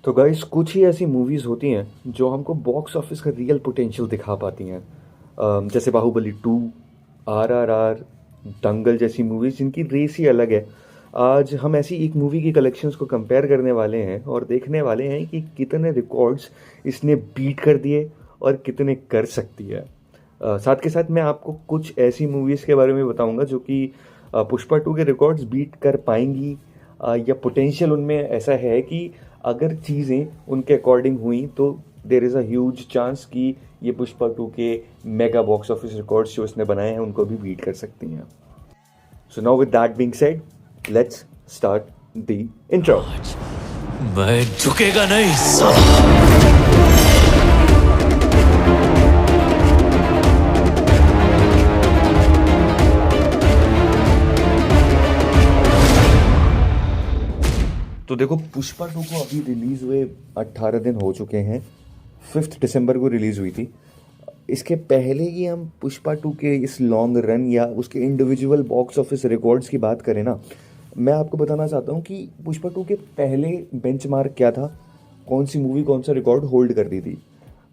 तो गाइस कुछ ही ऐसी मूवीज़ होती हैं जो हमको बॉक्स ऑफिस का रियल पोटेंशियल दिखा पाती हैं। जैसे बाहुबली 2, RRR, दंगल जैसी मूवीज़ जिनकी रेस ही अलग है। आज हम ऐसी एक मूवी की कलेक्शंस को कंपेयर करने वाले हैं और देखने वाले हैं कि कितने रिकॉर्ड्स इसने बीट कर दिए और कितने कर सकती है। साथ के साथ मैं आपको कुछ ऐसी मूवीज़ के बारे में बताऊंगा जो कि पुष्पा 2 के रिकॉर्ड्स बीट कर पाएंगी, या पोटेंशियल उनमें ऐसा है कि अगर चीज़ें उनके अकॉर्डिंग हुई तो there is a huge chance कि ये पुष्पा 2 के मेगा बॉक्स ऑफिस रिकॉर्ड्स जो इसने बनाए हैं उनको भी बीट कर सकती हैं। So now with that being said, let's start the intro. मैं झुकेगा नहीं साला। तो देखो, पुष्पा 2 को अभी रिलीज़ हुए 18 दिन हो चुके हैं। 5 दिसंबर को रिलीज़ हुई थी। इसके पहले ही हम पुष्पा 2 के इस लॉन्ग रन या उसके इंडिविजुअल बॉक्स ऑफिस रिकॉर्ड्स की बात करें ना, मैं आपको बताना चाहता हूँ कि पुष्पा 2 के पहले बेंचमार्क क्या था, कौन सी मूवी कौन सा रिकॉर्ड होल्ड करती थी।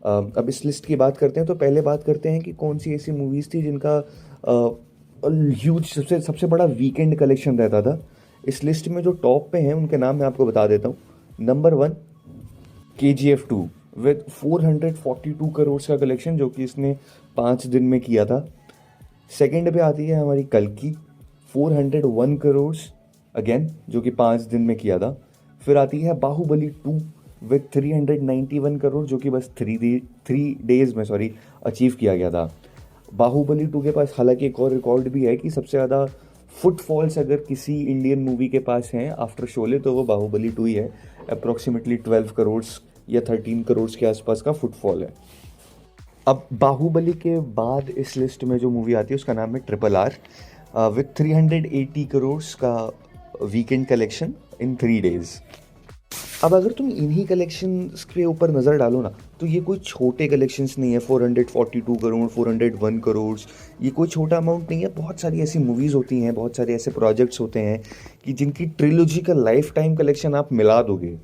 अब इस लिस्ट की बात करते हैं तो पहले बात करते हैं कि कौन सी ऐसी मूवीज़ थी जिनका ह्यूज सबसे सबसे बड़ा वीकेंड कलेक्शन रहता था। इस लिस्ट में जो टॉप पे हैं उनके नाम मैं आपको बता देता हूँ। नंबर 1, KGF 2 विद 442 करोड़ का कलेक्शन जो कि इसने 5 दिन में किया था। सेकंड पे आती है हमारी कल्कि, 401 करोड़ अगेन जो कि 5 दिन में किया था। फिर आती है बाहुबली 2 विद 391 करोड़ जो कि बस 3 डेज में अचीव किया गया था। बाहुबली 2 के पास हालांकि एक और रिकॉर्ड भी है कि सबसे ज़्यादा फुटफॉल्स अगर किसी इंडियन मूवी के पास हैं आफ्टर शोले तो वो बाहुबली 2 ही है। अप्रोक्सीमेटली 12 करोड़ या 13 करोड़ के आसपास का फुटफॉल है। अब बाहुबली के बाद इस लिस्ट में जो मूवी आती है उसका नाम है RRR विथ 380 करोड़ का वीकेंड कलेक्शन इन 3 डेज। अब अगर तुम इन्हीं कलेक्शंस के ऊपर नज़र डालो ना तो ये कोई छोटे कलेक्शंस नहीं है। 442 करोड़, 401 करोड़, ये कोई छोटा अमाउंट नहीं है। बहुत सारी ऐसी मूवीज़ होती हैं, बहुत सारे ऐसे प्रोजेक्ट्स होते हैं कि जिनकी ट्रिलॉजी का लाइफ टाइम कलेक्शन आप मिला दोगे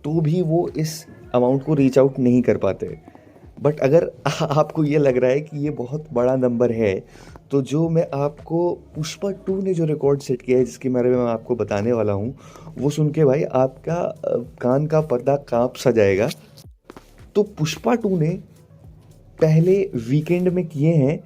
तो भी वो इस अमाउंट को रीच आउट नहीं कर पाते। बट अगर आपको ये लग रहा है कि ये बहुत बड़ा नंबर है तो जो मैं आपको पुष्पा 2 ने जो रिकॉर्ड सेट किया है जिसके बारे में मैं आपको बताने वाला हूँ वो सुन के भाई आपका कान का पर्दा कांप सा जाएगा। तो पुष्पा 2 ने पहले वीकेंड में किए हैं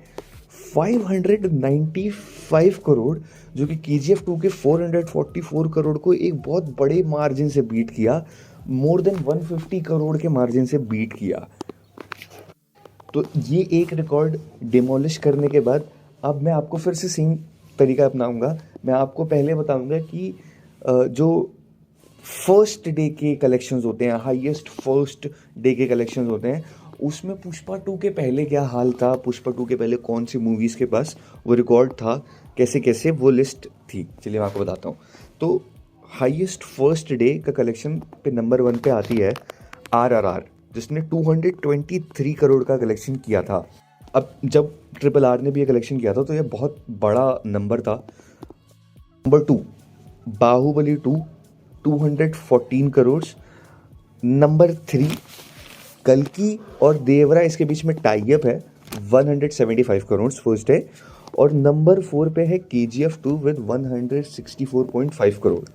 595 करोड़ जो कि KGF 2 के 444 करोड़ को एक बहुत बड़े मार्जिन से बीट किया, मोर देन 150 करोड़ के मार्जिन से बीट किया। तो ये एक रिकॉर्ड डिमोलिश करने के बाद अब मैं आपको फिर से सेम तरीका अपनाऊंगा। मैं आपको पहले बताऊंगा कि जो फर्स्ट डे के कलेक्शंस होते हैं, हाईएस्ट फर्स्ट डे के कलेक्शंस होते हैं, उसमें पुष्पा 2 के पहले क्या हाल था, पुष्पा 2 के पहले कौन सी मूवीज़ के पास वो रिकॉर्ड था, कैसे कैसे वो लिस्ट थी। चलिए मैं आपको बताता हूँ। तो हाईएस्ट फर्स्ट डे का कलेक्शन पे नंबर 1 पे आती है RRR जिसने 223 करोड़ का कलेक्शन किया था। अब जब RRR ने भी ये कलेक्शन किया था तो ये बहुत बड़ा नंबर था। नंबर 2, बाहुबली 2, 214 करोड़। नंबर 3, कल्कि और देवरा, इसके बीच में टाई अप है, 175 करोड़ फर्स्ट है। और नंबर 4 पे है KGF 2 विद 164.5 करोड़।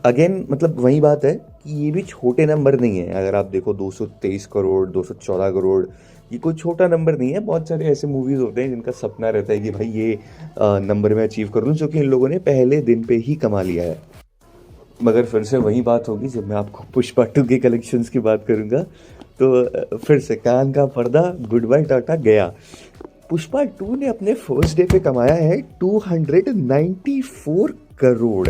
अगेन मतलब वही बात है कि ये भी छोटे नंबर नहीं है। अगर आप देखो 223 करोड़, 214 करोड़, ये कोई छोटा नंबर नहीं है। बहुत सारे ऐसे मूवीज़ होते हैं जिनका सपना रहता है कि भाई ये नंबर मैं अचीव कर लूँ, जो कि इन लोगों ने पहले दिन पे ही कमा लिया है। मगर फिर से वही बात होगी जब मैं आपको पुष्पा 2 के कलेक्शंस की बात करूँगा तो फिर से कान का पर्दा गुड बाय टाटा गया। पुष्पा 2 ने अपने फर्स्ट डे पे कमाया है 294 करोड़।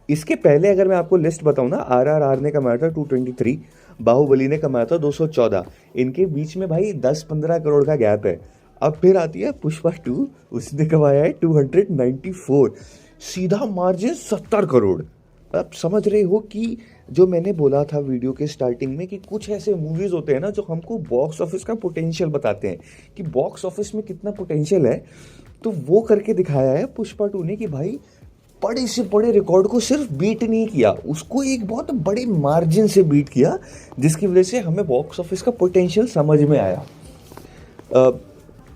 इसके पहले अगर मैं आपको लिस्ट बताऊं ना, RRR ने कमाया था 223, बाहुबली ने कमाया था 214। इनके बीच में भाई 10-15 करोड़ का गैप है। अब फिर आती है पुष्पा 2, उसने कमाया है 294, सीधा मार्जिन 70 करोड़। आप समझ रहे हो कि जो मैंने बोला था वीडियो के स्टार्टिंग में कि कुछ ऐसे मूवीज़ होते हैं ना जो हमको बॉक्स ऑफिस का पोटेंशियल बताते हैं कि बॉक्स ऑफिस में कितना पोटेंशियल है, तो वो करके दिखाया है पुष्पा 2 ने कि भाई बड़े से बड़े रिकॉर्ड को सिर्फ बीट नहीं किया, उसको एक बहुत बड़े मार्जिन से बीट किया, जिसकी वजह से हमें बॉक्स ऑफिस का पोटेंशियल समझ में आया।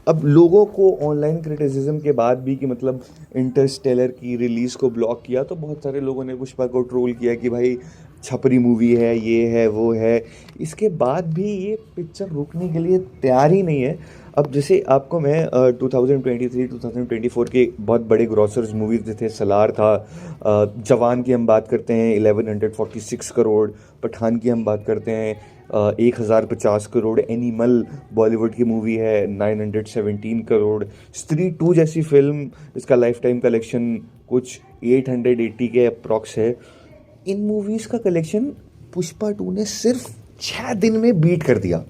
अब लोगों को ऑनलाइन क्रिटिसिज्म के बाद भी कि मतलब इंटरस्टेलर की रिलीज़ को ब्लॉक किया, तो बहुत सारे लोगों ने पुष्पा को ट्रोल किया कि भाई छपरी मूवी है, ये है वो है। इसके बाद भी ये पिक्चर रुकने के लिए तैयार ही नहीं है। अब जैसे आपको मैं 2023-2024 के बहुत बड़े ग्रॉसर्स मूवीज़ जैसे सलार था, जवान की हम बात करते हैं 1146 करोड़, पठान की हम बात करते हैं 1050 करोड़, एनिमल बॉलीवुड की मूवी है 917 करोड़, स्त्री 2 जैसी फिल्म इसका लाइफ टाइम कलेक्शन कुछ 880 के अप्रॉक्स है। इन मूवीज़ का कलेक्शन पुष्पा 2 ने सिर्फ 6 दिन में बीट कर दिया।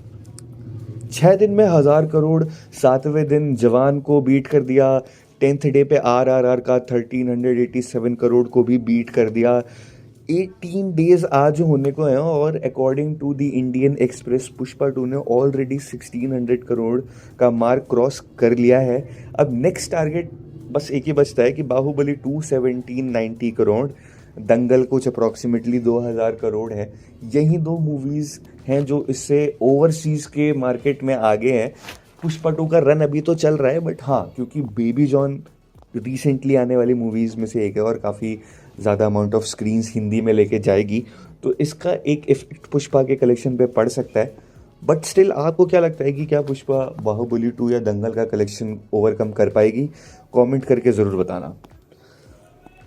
6 दिन में 1000 करोड़, 7वें दिन जवान को बीट कर दिया, 10th डे पे RRR का 1387 करोड़ को भी बीट कर दिया। 18 डेज आज होने को हैं और according to the Indian Express Pushpa 2 ने ऑलरेडी 1600 करोड़ का मार्क क्रॉस कर लिया है। अब नेक्स्ट टारगेट बस एक ही बचता है कि बाहुबली 2 1790 करोड़, दंगल कुछ अप्रॉक्सीमेटली 2000 करोड़ है। यही 2 मूवीज़ हैं जो इससे ओवरसीज़ के मार्केट में आगे हैं। पुष्पा 2 का रन अभी तो चल रहा है, बट हाँ, क्योंकि बेबी जॉन रिसेंटली आने वाली मूवीज़ में से एक है और काफ़ी ज़्यादा अमाउंट ऑफ स्क्रीन्स हिंदी में लेके जाएगी, तो इसका एक इफेक्ट पुष्पा के कलेक्शन पे पड़ सकता है। बट स्टिल आपको क्या लगता है कि क्या पुष्पा बाहुबली 2 या दंगल का कलेक्शन ओवरकम कर पाएगी? कमेंट करके ज़रूर बताना।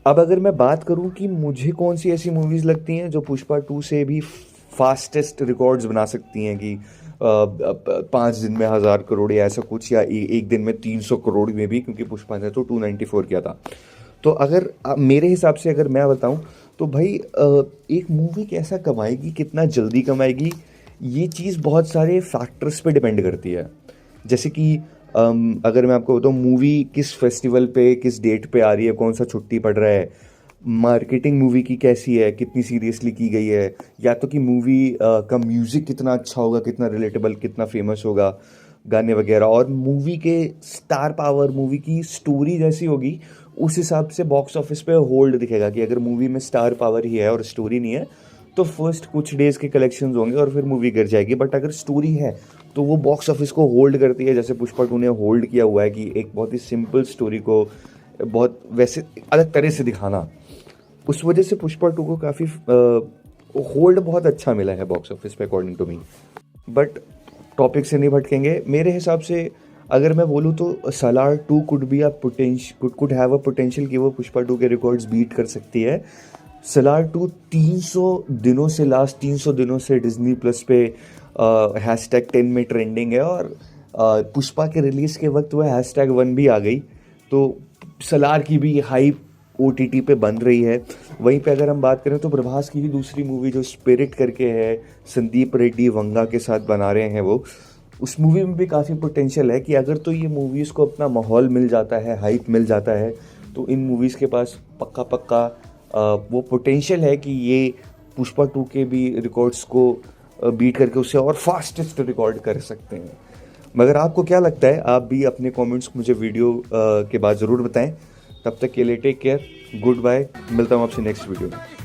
अब अगर मैं बात करूं कि मुझे कौन सी ऐसी मूवीज़ लगती हैं जो पुष्पा 2 से भी फास्टेस्ट रिकॉर्ड्स बना सकती हैं कि 5 दिन में 1000 करोड़ या ऐसा कुछ, या एक दिन में 300 करोड़ में भी, क्योंकि पुष्पा ने तो 294 किया था। तो अगर मेरे हिसाब से अगर मैं बताऊं तो भाई एक मूवी कैसा कमाएगी, कितना जल्दी कमाएगी, ये चीज़ बहुत सारे फैक्टर्स पे डिपेंड करती है। जैसे कि अगर मैं आपको बताऊँ मूवी किस फेस्टिवल पे किस डेट पे आ रही है, कौन सा छुट्टी पड़ रहा है, मार्केटिंग मूवी की कैसी है, कितनी सीरियसली की गई है, या तो कि मूवी का म्यूज़िक कितना अच्छा होगा, कितना रिलेटेबल, कितना फेमस होगा, गाने वगैरह, और मूवी के स्टार पावर, मूवी की स्टोरी जैसी होगी, उस हिसाब से बॉक्स ऑफिस पे होल्ड दिखेगा कि अगर मूवी में स्टार पावर ही है और स्टोरी नहीं है तो फर्स्ट कुछ डेज़ के कलेक्शंस होंगे और फिर मूवी गिर जाएगी। बट अगर स्टोरी है तो वो बॉक्स ऑफिस को होल्ड करती है, जैसे पुष्पा 2 ने होल्ड किया हुआ है कि एक बहुत ही सिंपल स्टोरी को बहुत वैसे अलग तरह से दिखाना, उस वजह से पुष्पा 2 को काफ़ी होल्ड बहुत अच्छा मिला है बॉक्स ऑफिस पे according to me. But topic से नहीं भटकेंगे। मेरे हिसाब से अगर मैं बोलूँ तो Salaar 2 could have a potential कि वो पुष्पा 2 के रिकॉर्ड्स बीट कर सकती है। सलार 2 लास्ट 300 दिनों से डिज्नी प्लस पे #10 में ट्रेंडिंग है, और पुष्पा के रिलीज़ के वक्त वह #1 भी आ गई, तो सलार की भी हाइप OTT पे बन रही है। वहीं पे अगर हम बात करें तो प्रभास की ही दूसरी मूवी जो स्पिरिट करके है, संदीप रेड्डी वंगा के साथ बना रहे हैं वो, उस मूवी में भी काफ़ी पोटेंशियल है कि अगर तो ये मूवीज़ को अपना माहौल मिल जाता है, हाइप मिल जाता है, तो इन मूवीज़ के पास पक्का वो पोटेंशियल है कि ये पुष्पा 2 के भी रिकॉर्ड्स को बीट करके उससे और फास्टेस्ट रिकॉर्ड कर सकते हैं। मगर आपको क्या लगता है? आप भी अपने कमेंट्स मुझे वीडियो के बाद ज़रूर बताएं। तब तक के लिए टेक केयर, गुड बाय, मिलता हूँ आपसे नेक्स्ट वीडियो में।